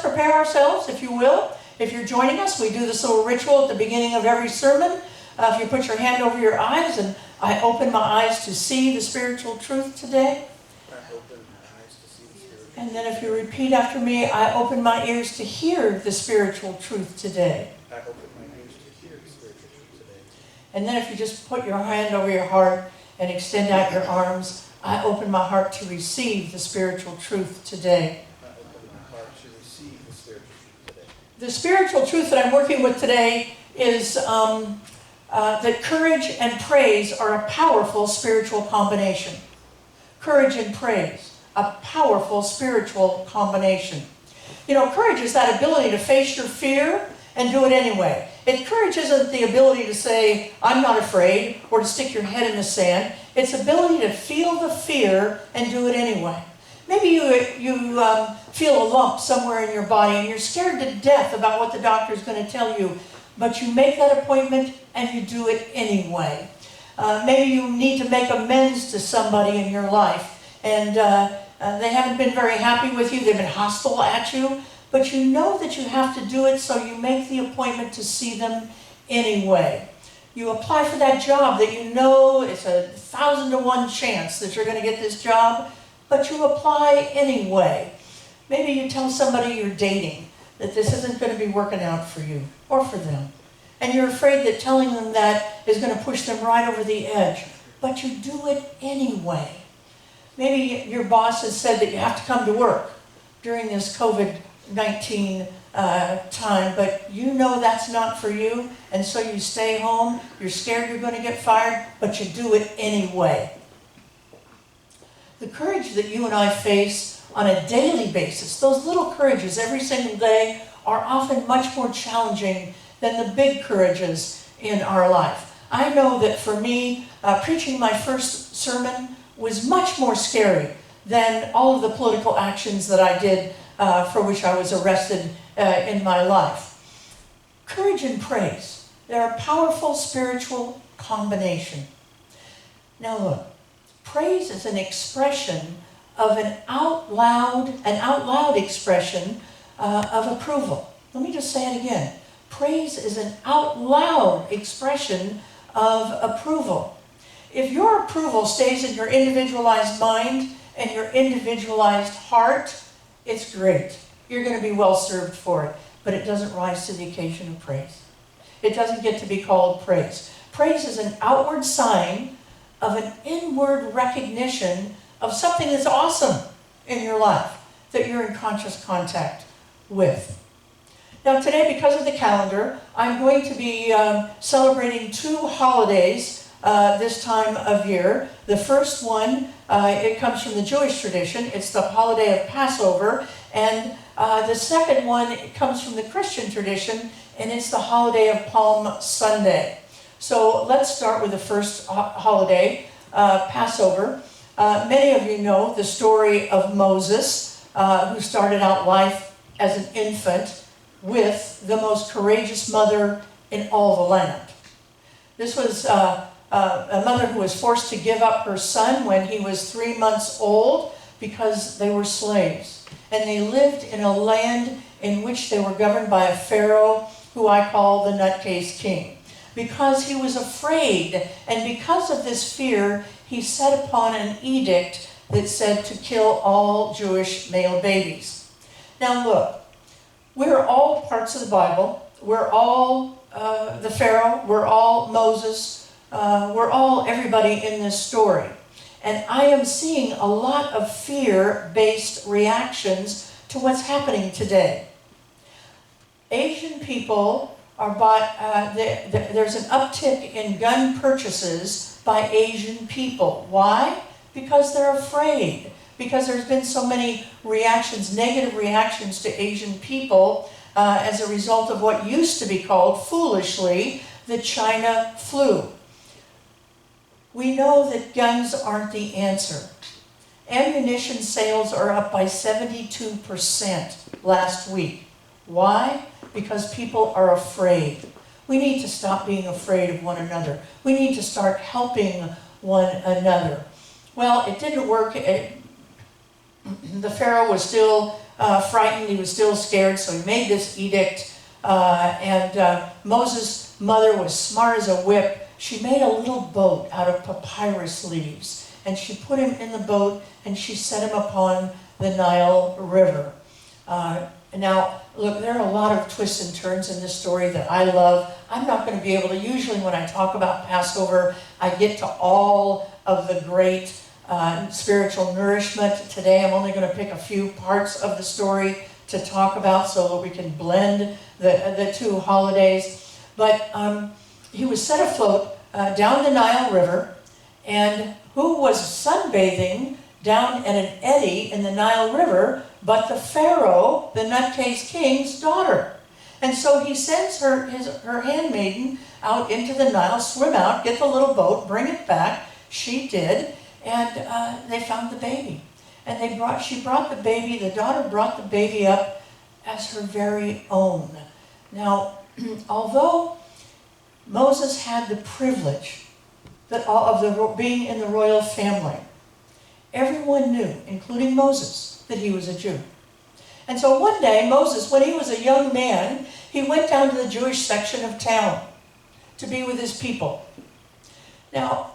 prepare ourselves, if you will. If you're joining us, we do this little ritual at the beginning of every sermon. If you put your hand over your eyes, and I open my eyes to see the spiritual truth today. And then if you repeat after me, I open my ears to hear the spiritual truth today. I open my ears to hear the spiritual truth today. And then if you just put your hand over your heart and extend out your arms, I open my heart to receive the spiritual truth today. I open my heart to receive the spiritual truth today. The spiritual truth that I'm working with today is that courage and praise are a powerful spiritual combination. Courage and praise, a powerful spiritual combination. You know, courage is that ability to face your fear and do it anyway. Courage isn't the ability to say, I'm not afraid, or to stick your head in the sand. It's ability to feel the fear and do it anyway. Maybe you feel a lump somewhere in your body and you're scared to death about what the doctor is going to tell you, but you make that appointment and you do it anyway. Maybe you need to make amends to somebody in your life, and they haven't been very happy with you, they've been hostile at you, but you know that you have to do it, so you make the appointment to see them anyway. You apply for that job that you know it's a 1,000 to 1 chance that you're going to get this job, but you apply anyway. Maybe you tell somebody you're dating that this isn't going to be working out for you or for them, and you're afraid that telling them that is going to push them right over the edge, but you do it anyway. Maybe your boss has said that you have to come to work during this COVID-19 time, but you know that's not for you, and so you stay home. You're scared you're going to get fired, but you do it anyway. The courage that you and I face on a daily basis, those little courages every single day, are often much more challenging than the big courages in our life. I know that for me, preaching my first sermon was much more scary than all of the political actions that I did for which I was arrested in my life. Courage and praise, they're a powerful spiritual combination. Now look, praise is an expression of an out loud expression of approval. Let me just say it again. Praise is an out loud expression of approval. If your approval stays in your individualized mind and your individualized heart, it's great. You're going to be well served for it, but it doesn't rise to the occasion of praise. It doesn't get to be called praise. Praise is an outward sign of an inward recognition of something that's awesome in your life that you're in conscious contact with. Now today, because of the calendar, I'm going to be celebrating 2 holidays this time of year. The first one, it comes from the Jewish tradition. It's the holiday of Passover. And the second one, it comes from the Christian tradition, and it's the holiday of Palm Sunday. So let's start with the first holiday, Passover. Many of you know the story of Moses, who started out life as an infant with the most courageous mother in all the land. This was a mother who was forced to give up her son when he was 3 months old because they were slaves. And they lived in a land in which they were governed by a pharaoh who I call the nutcase king. Because he was afraid, and because of this fear, he set upon an edict that said to kill all Jewish male babies. Now look, we're all parts of the Bible. We're all the Pharaoh. We're all Moses. We're all everybody in this story. And I am seeing a lot of fear-based reactions to what's happening today. Asian people are there's an uptick in gun purchases by Asian people. Why? Because they're afraid. Because there's been so many reactions, negative reactions to Asian people as a result of what used to be called, foolishly, the China flu. We know that guns aren't the answer. Ammunition sales are up by 72% last week. Why? Because people are afraid. We need to stop being afraid of one another. We need to start helping one another. Well, it didn't work. The Pharaoh was still frightened. He was still scared, so he made this edict. Moses' mother was smart as a whip. She made a little boat out of papyrus leaves, and she put him in the boat, and she set him upon the Nile River. Now, look, there are a lot of twists and turns in this story that I love. I'm not going to be able to, usually when I talk about Passover, I get to all of the great spiritual nourishment. Today I'm only going to pick a few parts of the story to talk about so that we can blend the two holidays. But he was set afloat down the Nile River, and who was sunbathing down at an eddy in the Nile River but the Pharaoh, the nutcase king's daughter. And so he sends her handmaiden out into the Nile, swim out, get the little boat, bring it back. She did, and they found the baby. And she brought the baby, the daughter brought the baby up as her very own. Now, although Moses had the privilege of being in the royal family, everyone knew, including Moses, that he was a Jew. And so one day, Moses, when he was a young man, he went down to the Jewish section of town to be with his people. Now,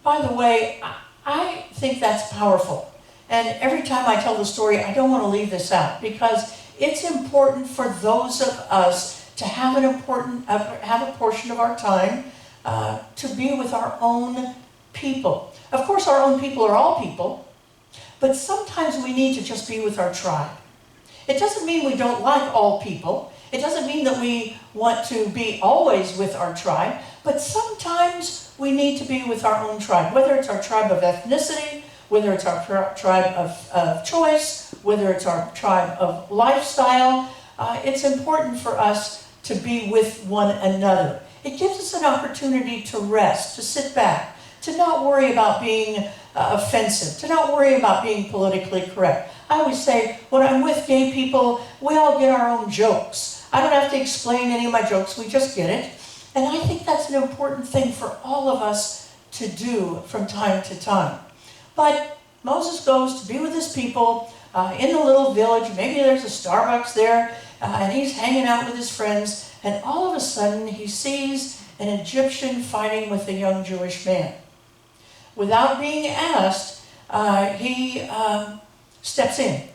by the way, I think that's powerful. And every time I tell the story, I don't want to leave this out, because it's important for those of us to have a portion of our time to be with our own people. Of course, our own people are all people, but sometimes we need to just be with our tribe. It doesn't mean we don't like all people. It doesn't mean that we want to be always with our tribe, but sometimes we need to be with our own tribe, whether it's our tribe of ethnicity, whether it's our tribe of choice, whether it's our tribe of lifestyle. It's important for us to be with one another. It gives us an opportunity to rest, to sit back, to not worry about being offensive, to not worry about being politically correct. I always say, when I'm with gay people, we all get our own jokes. I don't have to explain any of my jokes, we just get it. And I think that's an important thing for all of us to do from time to time. But Moses goes to be with his people in the little village. Maybe there's a Starbucks there, and he's hanging out with his friends, and all of a sudden he sees an Egyptian fighting with a young Jewish man. Without being asked, he steps in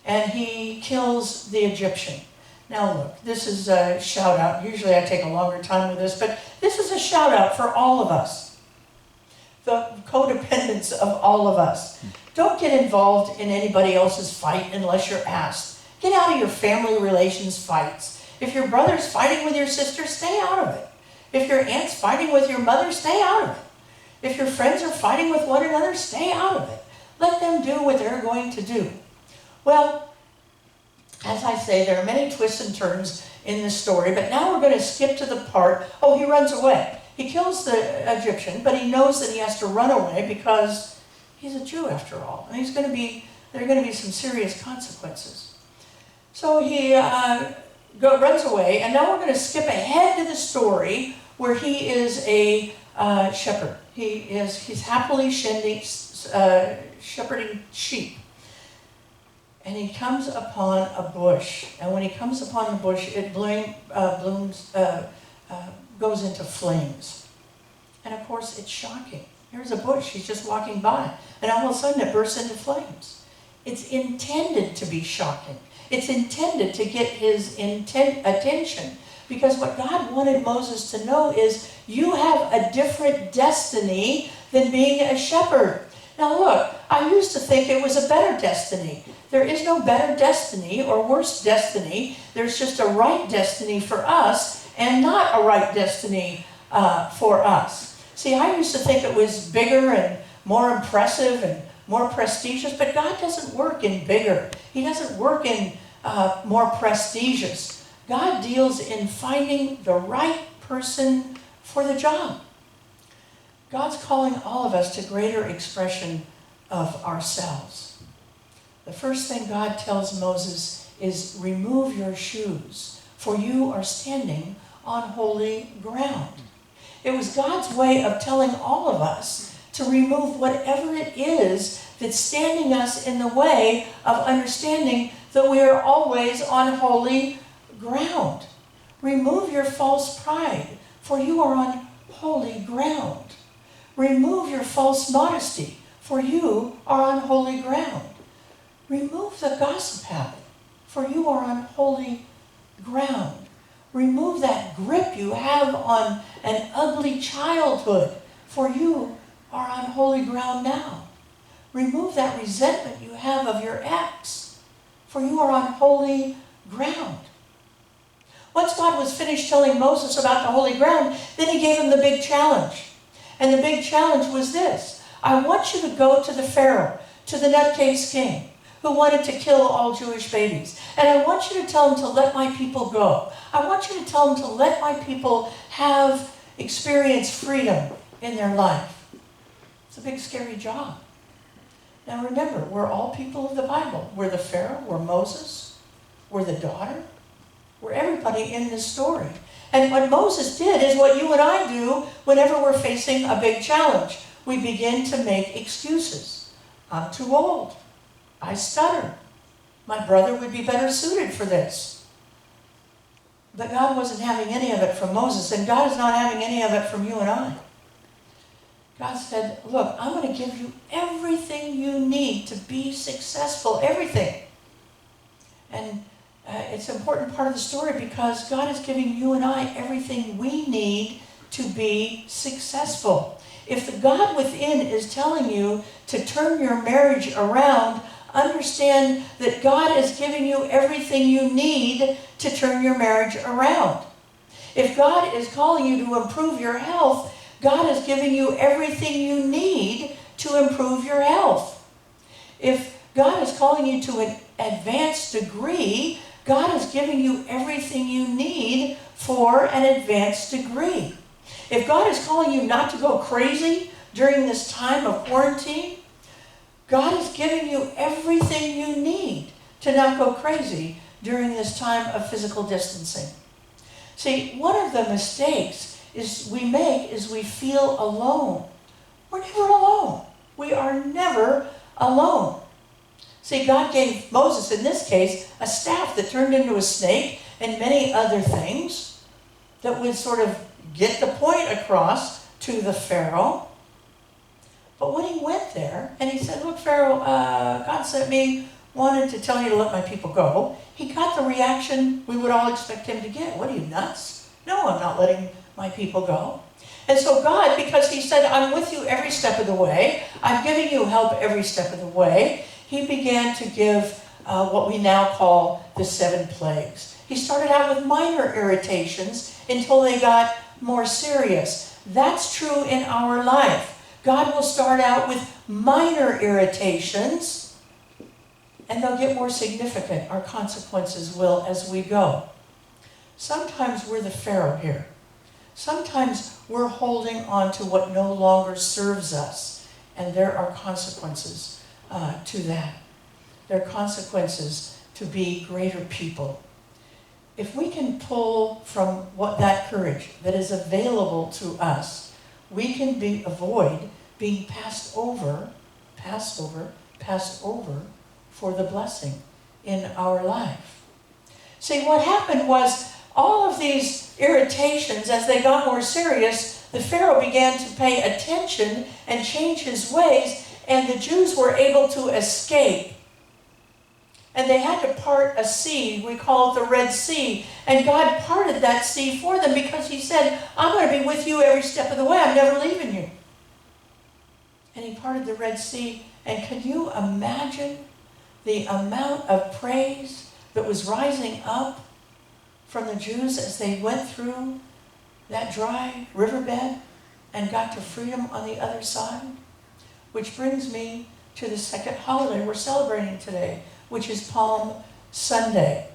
and he kills the Egyptian. Now look, this is a shout out. Usually I take a longer time with this, but this is a shout out for all of us. The codependence of all of us. Don't get involved in anybody else's fight unless you're asked. Get out of your family relations fights. If your brother's fighting with your sister, stay out of it. If your aunt's fighting with your mother, stay out of it. If your friends are fighting with one another, stay out of it. Let them do what they're going to do. Well, as I say, there are many twists and turns in this story, but now we're going to skip to the part, he runs away. He kills the Egyptian, but he knows that he has to run away because he's a Jew after all. And there are going to be some serious consequences. So he runs away, and now we're going to skip ahead to the story where he is a shepherd. He's happily shepherding sheep. And he comes upon a bush. And when he comes upon the bush, it goes into flames. And of course, it's shocking. Here's a bush, he's just walking by. And all of a sudden, it bursts into flames. It's intended to be shocking. It's intended to get his attention. Because what God wanted Moses to know is, you have a different destiny than being a shepherd. Now look, I used to think it was a better destiny. There is no better destiny or worse destiny. There's just a right destiny for us and not a right destiny for us. See, I used to think it was bigger and more impressive and more prestigious, but God doesn't work in bigger. He doesn't work in more prestigious. God deals in finding the right person for the job. God's calling all of us to greater expression of ourselves. The first thing God tells Moses is, remove your shoes, for you are standing on holy ground. It was God's way of telling all of us to remove whatever it is that's standing us in the way of understanding that we are always on holy ground. Remove your false pride, for you are on holy ground. Remove your false modesty, for you are on holy ground. Remove the gossip habit, for you are on holy ground. Remove that grip you have on an ugly childhood, for you are on holy ground now. Remove that resentment you have of your ex, for you are on holy ground. Once God was finished telling Moses about the holy ground, then he gave him the big challenge. And the big challenge was this: I want you to go to the Pharaoh, to the nutcase king, who wanted to kill all Jewish babies. And I want you to tell him to let my people go. I want you to tell him to let my people experience freedom in their life. It's a big, scary job. Now remember, we're all people of the Bible. We're the Pharaoh, we're Moses, we're the daughter, we're everybody in this story. And what Moses did is what you and I do whenever we're facing a big challenge. We begin to make excuses. I'm too old. I stutter. My brother would be better suited for this. But God wasn't having any of it from Moses, and God is not having any of it from you and I. God said, look, I'm going to give you everything you need to be successful, everything. And it's an important part of the story because God is giving you and I everything we need to be successful. If the God within is telling you to turn your marriage around, understand that God is giving you everything you need to turn your marriage around. If God is calling you to improve your health, God is giving you everything you need to improve your health. If God is calling you to an advanced degree, God is giving you everything you need for an advanced degree. If God is calling you not to go crazy during this time of quarantine, God is giving you everything you need to not go crazy during this time of physical distancing. See, one of the mistakes we make is we feel alone. We're never alone. We are never alone. See, God gave Moses, in this case, a staff that turned into a snake and many other things that would sort of get the point across to the Pharaoh. But when he went there and he said, look, Pharaoh, God sent me, wanted to tell you to let my people go, he got the reaction we would all expect him to get. What are you, nuts? No, I'm not letting my people go. And so God, because he said, I'm with you every step of the way, I'm giving you help every step of the way, he began to give what we now call the 7 plagues. He started out with minor irritations until they got more serious. That's true in our life. God will start out with minor irritations, and they'll get more significant. Our consequences will as we go. Sometimes we're the Pharaoh here. Sometimes we're holding on to what no longer serves us, and there are consequences to that. There are consequences to be greater people. If we can pull from that courage that is available to us, we can avoid being passed over for the blessing in our life. See, what happened was all of these irritations, as they got more serious, the Pharaoh began to pay attention and change his ways, and the Jews were able to escape. And they had to part a sea, we call it the Red Sea. And God parted that sea for them because he said, I'm going to be with you every step of the way. I'm never leaving you. And he parted the Red Sea. And can you imagine the amount of praise that was rising up from the Jews as they went through that dry riverbed and got to freedom on the other side? Which brings me to the second holiday we're celebrating today, which is Palm Sunday.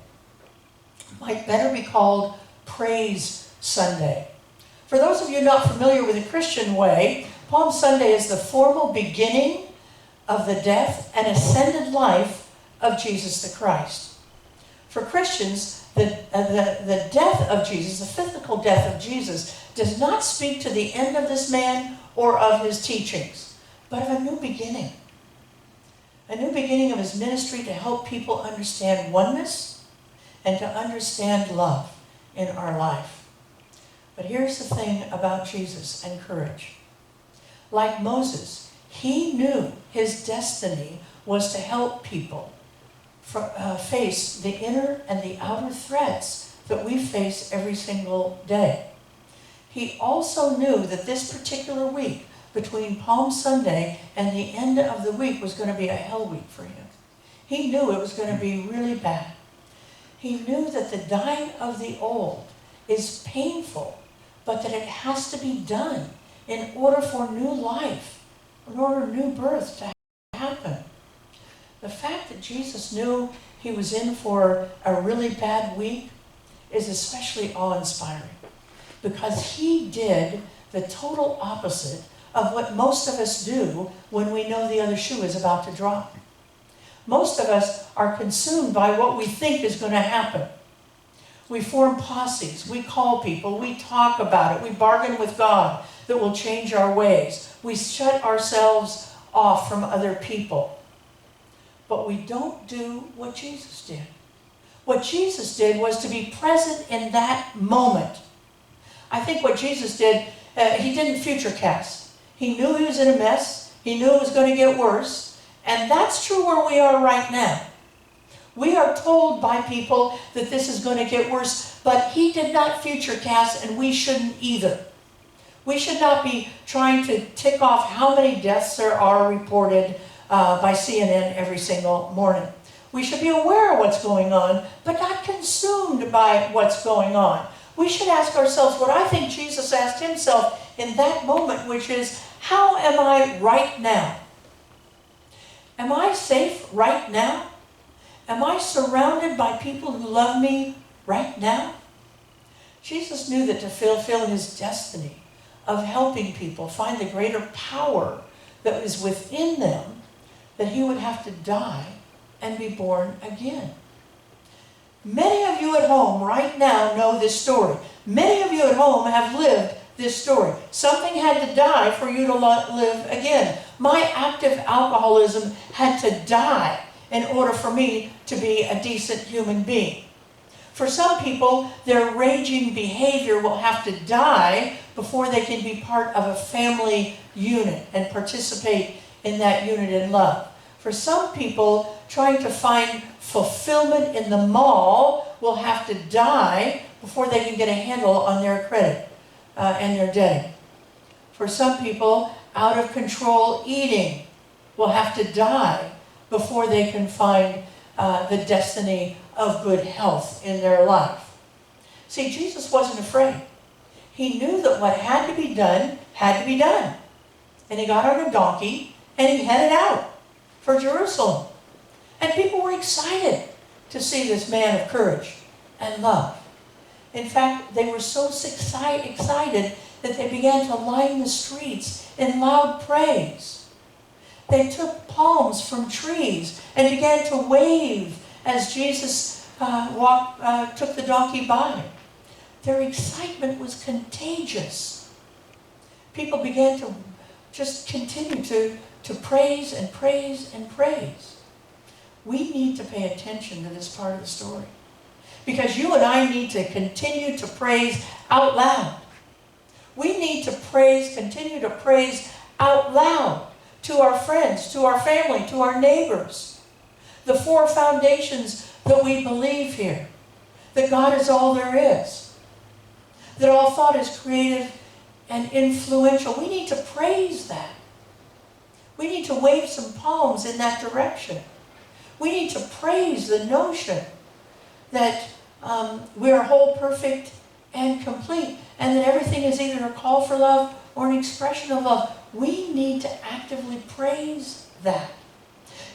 It might better be called Praise Sunday. For those of you not familiar with the Christian way, Palm Sunday is the formal beginning of the death and ascended life of Jesus the Christ. For Christians, the death of Jesus, the physical death of Jesus, does not speak to the end of this man or of his teachings, but of a new beginning. A new beginning of his ministry to help people understand oneness and to understand love in our life. But here's the thing about Jesus and courage. Like Moses, he knew his destiny was to help people face the inner and the outer threats that we face every single day. He also knew that this particular week, between Palm Sunday and the end of the week, was going to be a hell week for him. He knew it was going to be really bad. He knew that the dying of the old is painful, but that it has to be done in order for new life, in order new birth to happen. The fact that Jesus knew he was in for a really bad week is especially awe-inspiring, because he did the total opposite of what most of us do when we know the other shoe is about to drop. Most of us are consumed by what we think is going to happen. We form posses, we call people, we talk about it, we bargain with God that will change our ways. We shut ourselves off from other people. But we don't do what Jesus did. What Jesus did was to be present in that moment. I think what Jesus did, he didn't future cast. He knew he was in a mess. He knew it was going to get worse. And that's true where we are right now. We are told by people that this is going to get worse, but he did not future cast, and we shouldn't either. We should not be trying to tick off how many deaths there are reported by CNN every single morning. We should be aware of what's going on, but not consumed by what's going on. We should ask ourselves what I think Jesus asked himself in that moment, which is, how am I right now? Am I safe right now? Am I surrounded by people who love me right now? Jesus knew that to fulfill his destiny of helping people find the greater power that was within them, that he would have to die and be born again. Many of you at home right now know this story. Many of you at home have lived this story. Something had to die for you to live again. My active alcoholism had to die in order for me to be a decent human being. For some people, their raging behavior will have to die before they can be part of a family unit and participate in that unit in love. For some people, trying to find fulfillment in the mall will have to die before they can get a handle on their credit and their debt. For some people, out of control eating will have to die before they can find the destiny of good health in their life. See, Jesus wasn't afraid. He knew that what had to be done had to be done. And he got on a donkey and he headed out for Jerusalem. And people were excited to see this man of courage and love. In fact, they were so excited that they began to line the streets in loud praise. They took palms from trees and began to wave as Jesus took the donkey by. Their excitement was contagious. People began to just continue to praise and praise and praise. We need to pay attention to this part of the story, because you and I need to continue to praise out loud. We need to continue to praise out loud to our friends, to our family, to our neighbors. The four foundations that we believe here. That God is all there is. That all thought is creative and influential. We need to praise that. We need to wave some palms in that direction. We need to praise the notion that we're whole, perfect, and complete, and that everything is either a call for love or an expression of love. We need to actively praise that.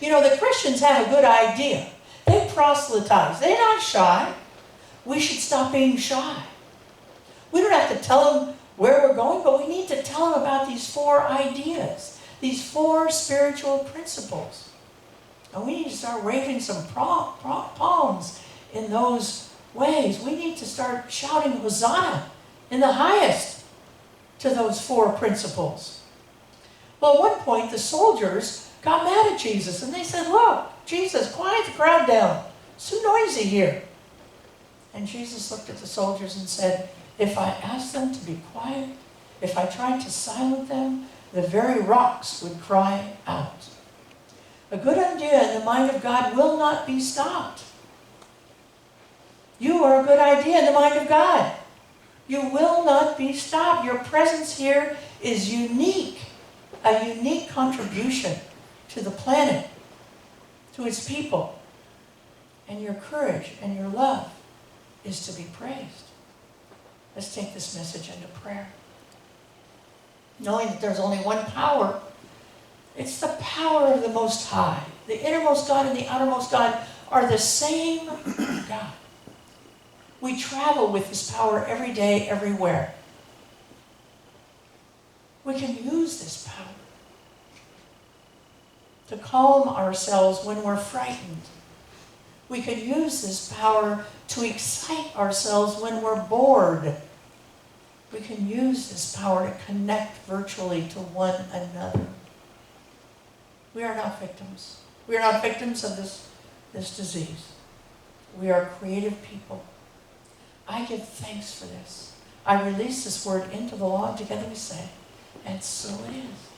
You know, the Christians have a good idea. They proselytize. They're not shy. We should stop being shy. We don't have to tell them where we're going, but we need to tell them about these four ideas, these four spiritual principles. And we need to start waving some palms in those ways. We need to start shouting Hosanna in the highest to those four principles. Well, at one point, the soldiers got mad at Jesus. And they said, look, Jesus, quiet the crowd down. It's too noisy here. And Jesus looked at the soldiers and said, if I asked them to be quiet, if I tried to silence them, the very rocks would cry out. A good idea in the mind of God will not be stopped. You are a good idea in the mind of God. You will not be stopped. Your presence here is unique, a unique contribution to the planet, to its people. And your courage and your love is to be praised. Let's take this message into prayer. Knowing that there's only one power, it's the power of the Most High. The innermost God and the outermost God are the same God. We travel with this power every day, everywhere. We can use this power to calm ourselves when we're frightened. We can use this power to excite ourselves when we're bored. We can use this power to connect virtually to one another. We are not victims. We are not victims of this disease. We are creative people. I give thanks for this. I release this word into the law, and together we say, and so it is.